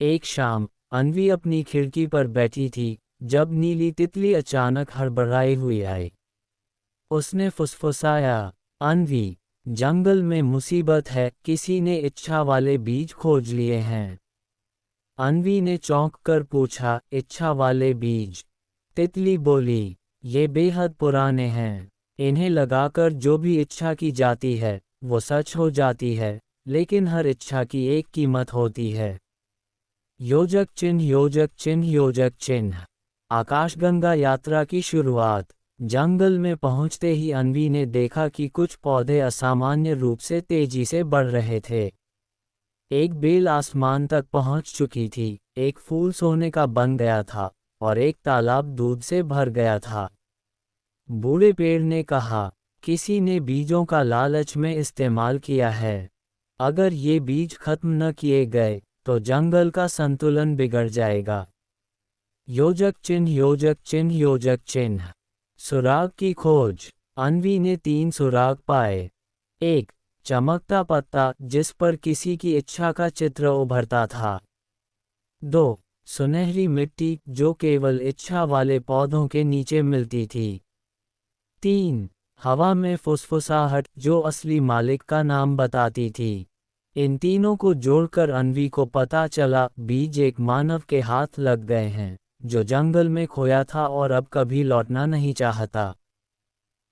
एक शाम अन्वी अपनी खिड़की पर बैठी थी जब नीली तितली अचानक हड़बड़ाई हुई आई। उसने फुसफुसाया, अन्वी, जंगल में मुसीबत है, किसी ने इच्छा वाले बीज खोज लिए हैं। अन्वी ने चौंक कर पूछा, इच्छा वाले बीज? तितली बोली, ये बेहद पुराने हैं। इन्हें लगाकर जो भी इच्छा की जाती है वो सच हो जाती है, लेकिन हर इच्छा की एक कीमत होती है। योजक चिन्ह, योजक चिन्ह, योजक चिन्ह। आकाशगंगा यात्रा की शुरुआत। जंगल में पहुंचते ही अन्वी ने देखा कि कुछ पौधे असामान्य रूप से तेजी से बढ़ रहे थे। एक बेल आसमान तक पहुंच चुकी थी, एक फूल सोने का बन गया था और एक तालाब दूध से भर गया था। बूढ़े पेड़ ने कहा, किसी ने बीजों का लालच में इस्तेमाल किया है। अगर ये बीज खत्म न किए गए तो जंगल का संतुलन बिगड़ जाएगा। योजक चिन्ह, योजक चिन्ह, योजक चिन्ह। सुराग की खोज। अन्वी ने 3 सुराग पाए। 1. चमकता पत्ता जिस पर किसी की इच्छा का चित्र उभरता था। 2. सुनहरी मिट्टी जो केवल इच्छा वाले पौधों के नीचे मिलती थी। 3. हवा में फुसफुसाहट जो असली मालिक का नाम बताती थी। इन तीनों को जोड़कर अन्वी को पता चला बीज एक मानव के हाथ लग गए हैं जो जंगल में खोया था और अब कभी लौटना नहीं चाहता।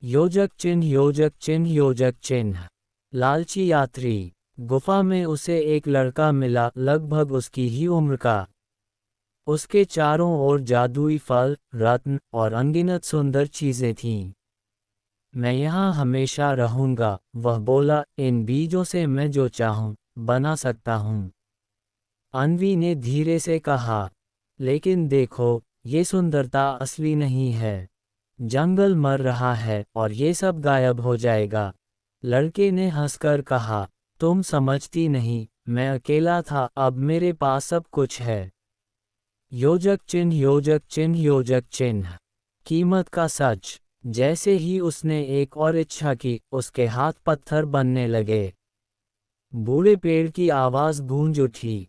योजक चिन्ह, योजक चिन्ह, योजक चिन्ह। लालची यात्री। गुफा में उसे एक लड़का मिला, लगभग उसकी ही उम्र का। उसके चारों ओर जादुई फल, रत्न और अनगिनत सुंदर चीजें थीं। मैं यहाँ हमेशा रहूंगा, वह बोला, इन बीजों से मैं जो चाहूं बना सकता हूँ। अन्वी ने धीरे से कहा, लेकिन देखो, ये सुंदरता असली नहीं है। जंगल मर रहा है और ये सब गायब हो जाएगा। लड़के ने हंसकर कहा, तुम समझती नहीं, मैं अकेला था, अब मेरे पास सब कुछ है। योजक चिन्ह, योजक चिन्ह, योजक चिन्ह। कीमत का सच। जैसे ही उसने एक और इच्छा की, उसके हाथ पत्थर बनने लगे। बूढ़े पेड़ की आवाज गूंज उठी,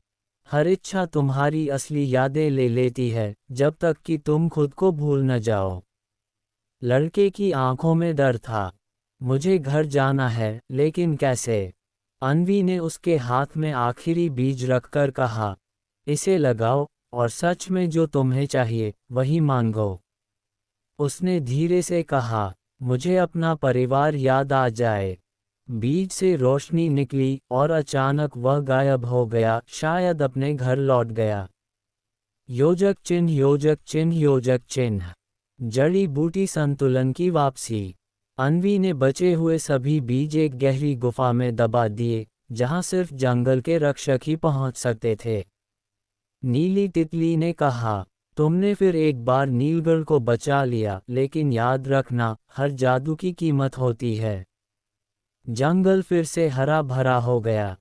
हर इच्छा तुम्हारी असली यादें ले लेती है जब तक कि तुम खुद को भूल न जाओ। लड़के की आंखों में डर था। मुझे घर जाना है, लेकिन कैसे? अन्वी ने उसके हाथ में आखिरी बीज रखकर कहा, इसे लगाओ और सच में जो तुम्हें चाहिए वही मांगो। उसने धीरे से कहा, मुझे अपना परिवार याद आ जाए। बीज से रोशनी निकली और अचानक वह गायब हो गया, शायद अपने घर लौट गया। योजक चिन्ह, योजक चिन्ह, योजक चिन्ह। जड़ी बूटी संतुलन की वापसी। अन्वी ने बचे हुए सभी बीज एक गहरी गुफा में दबा दिए, जहां सिर्फ जंगल के रक्षक ही पहुंच सकते थे। नीली तितली ने कहा, तुमने फिर एक बार नीलगढ़ को बचा लिया, लेकिन याद रखना, हर जादू की कीमत होती है। जंगल फिर से हरा भरा हो गया,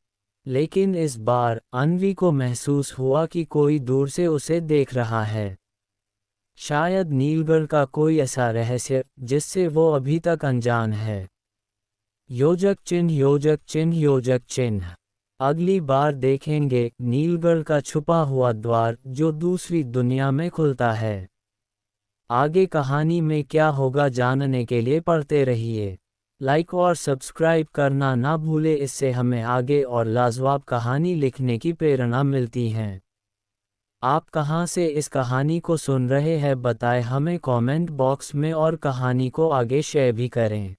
लेकिन इस बार अन्वी को महसूस हुआ कि कोई दूर से उसे देख रहा है। शायद नीलगढ़ का कोई ऐसा रहस्य जिससे वो अभी तक अनजान है। योजक चिन्ह, योजक चिन्ह, योजक चिन्ह। अगली बार देखेंगे नीलगढ़ का छुपा हुआ द्वार जो दूसरी दुनिया में खुलता है। आगे कहानी में क्या होगा जानने के लिए पढ़ते रहिए। लाइक और सब्सक्राइब करना ना भूले, इससे हमें आगे और लाजवाब कहानी लिखने की प्रेरणा मिलती है। आप कहां से इस कहानी को सुन रहे हैं बताएं हमें कमेंट बॉक्स में और कहानी को आगे शेयर भी करें।